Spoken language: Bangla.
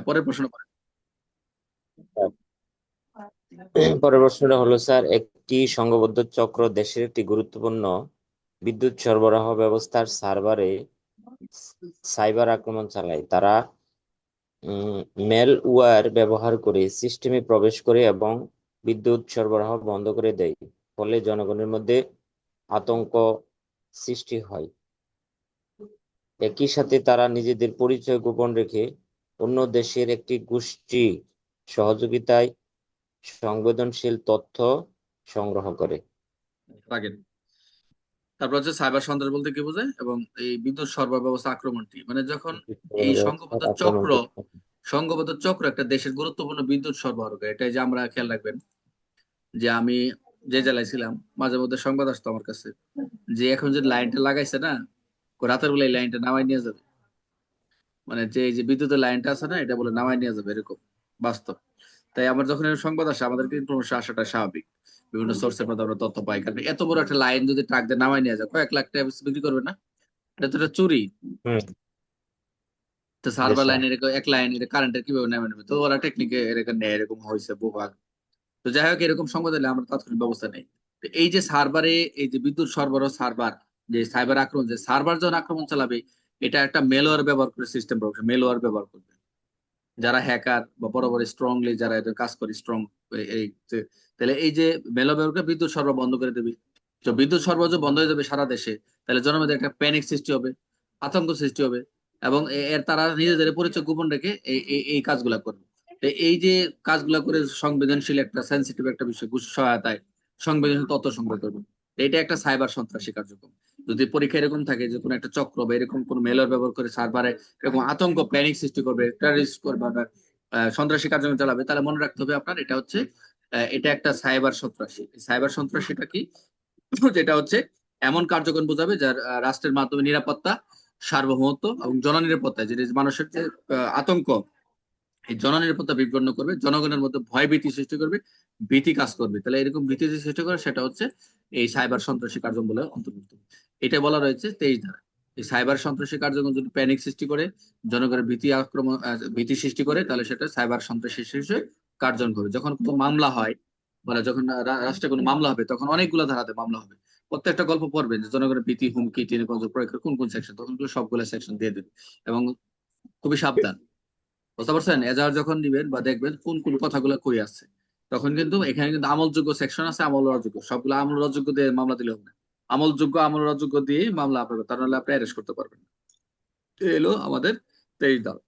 পরের প্রশ্ন করেন। পরের প্রশ্নটা হলো স্যার, একটি সংঘবদ্ধ চক্র দেশের একটি গুরুত্বপূর্ণ বিদ্যুৎ সরবরাহ ব্যবস্থার সার্ভারে সাইবার আক্রমণ চালায়। তারা ম্যালওয়্যার ব্যবহার করে সিস্টেমে প্রবেশ করে এবং বিদ্যুৎ সরবরাহ বন্ধ করে দেয়। ফলে জনগণের মধ্যে আতঙ্ক সৃষ্টি হয়। একই সাথে তারা নিজেদের পরিচয় গোপন রেখে অন্য দেশের একটি গোষ্ঠী সহযোগিতায় সংবেদনশীল তথ্য সংগ্রহ করে। রাখেন। তারপর হচ্ছে সাইবার সন্ত্রাস বলতে কি বোঝায় এবং এই বিদ্যুৎ সরবরাহ ব্যবস্থা আক্রমণটি মানে যখন এই আক্রমণ করতে থাকে। সংঘবদ্ধ চক্র একটা দেশের গুরুত্বপূর্ণ বিদ্যুৎ সরবরাহ করে, এটাই যে আমরা খেয়াল রাখবেন যে আমি যে জেলায় ছিলাম মাঝে মধ্যে সংবাদ আসতো আমার কাছে যে এখন যে লাইনটা লাগাইছে না, রাতের বেলায় লাইনটা নামাই নিয়ে যাবে, মানে যে এই যে বিদ্যুতের লাইনটা আছে না এটা বলে নামাই নিয়ে যাবে, এরকম বাস্তব। তাই আমার যখন এরকম সংবাদ আসে আমাদের কিন্তু আসাটা স্বাভাবিক। বিভিন্ন সোর্সের মধ্যে আমরা তথ্য পাই, কারণ এত বড় একটা লাইন যদি ট্রাক দিয়ে নামাই নিয়ে যায় কয়েক লাখ টাকা বিক্রি করবে না, এটা তো একটা চুরি। হুম। তো জি সার্ভার স্যার। লাইন এরকম এক লাইন এটা কারেন্টের কিভাবে নেমে নেবে, তো ওরা টেকনিকে এরকম নেয়, এরকম হয়েছে বোবা। তো যাই হোক এরকম সংবাদ এলে আমরা তাৎক্ষণিক ব্যবস্থা নেই। তো এই যে সার্ভারে এই যে বিদ্যুৎ সরবরাহ সার্ভার, যে সাইবার আক্রমণ, যে সার্ভার যখন আক্রমণ চালাবে এটা একটা মেলওয়্যার ব্যবহার করে সিস্টেম, মেলওয়্যার ব্যবহার করবে যারা হ্যাকার বা বড় বড় স্ট্রংলি যারা এদের কাজ করে স্ট্রং। এই তাহলে এই যে মেলো ব্যবহার করে বিদ্যুৎ সরবরাহ বন্ধ করে দেবে। তো বিদ্যুৎ সরবরাহ যদি বন্ধ হয়ে যাবে সারা দেশে, তাহলে জনমধ্যে একটা প্যানিক সৃষ্টি হবে, আতঙ্ক সৃষ্টি হবে, এবং এর তারা নিজেদের পরিচয় গোপন রেখে এই কাজগুলা করবে। তো এই যে কাজগুলা করে সংবেদনশীল একটা সেন্সিটিভ একটা বিষয় সহায়তায় সংবেদনশীল তথ্য সংগ্রহ করবে। তো এটা একটা সাইবার সন্ত্রাসী কার্যক্রম। যদি পরীক্ষা এরকম থাকে যে কোনো একটা চক্র বা এরকম কোন মেলওয়্যার ব্যবহার করে সার্ভারে এরকম আতঙ্ক প্যানিক সৃষ্টি করবে, টেররিস্ট করবে বা সন্ত্রাসী কার্যক্রম চালাবে, তাহলে মনে রাখতে হবে আপনার এটা হচ্ছে এটা একটা সাইবার সন্ত্রাসী। সাইবার সন্ত্রাসীটা কি? যেটা হচ্ছে এমন কার্যক্রম বোঝাবে যার রাষ্ট্রের মাধ্যমে নিরাপত্তা, সার্বভৌমত্ব এবং জননিরাপত্তা, যেটা মানুষের যে আতঙ্ক, এই জননিরাপত্তা বিপন্ন করবে, জনগণের মধ্যে ভয় ভীতি সৃষ্টি করবে, ভীতি কাজ করবে। তাহলে এরকম ভীতি যে সৃষ্টি করে সেটা হচ্ছে এই সাইবার সন্ত্রাসী কার্যক্রম বলে অন্তর্ভুক্ত। এটা বলা রয়েছে 23 ধারা। এই সাইবার সন্ত্রাসী কার্যক্রম যদি প্যানিক সৃষ্টি করে, জনগণের ভীতি আক্রমণ ভীতি সৃষ্টি করে, তাহলে সেটা সাইবার সন্ত্রাসী হিসেবে কার্যক্রম করবে। যখন কোনো মামলা হয়, মানে যখন রাষ্ট্রে কোনো মামলা হবে তখন অনেকগুলো ধারাতে মামলা হবে। প্রত্যেকটা গল্প পড়বেন যে জনগণের ভীতি হুমকি টেনে প্রয়োগ করে কোন কোন সেকশন, তখন সবগুলো সেকশন দিয়ে দেবে। এবং খুবই সাবধান, বুঝতে পারছেন, এজাহার যখন দিবেন বা দেখবেন কোন কোন কথাগুলো কই আছে, তখন কিন্তু এখানে কিন্তু আমলযোগ্য সেকশন আছে, আমল অযোগ্য, সবগুলো আমল অযোগ্য দিয়ে মামলা দিলে হবে না। আমলযোগ্য আমল অযোগ্য দিয়ে মামলা আপনার, তার নাহলে আপনি অ্যারেস্ট করতে পারবেন না। এই এলো আমাদের 23 ধারা।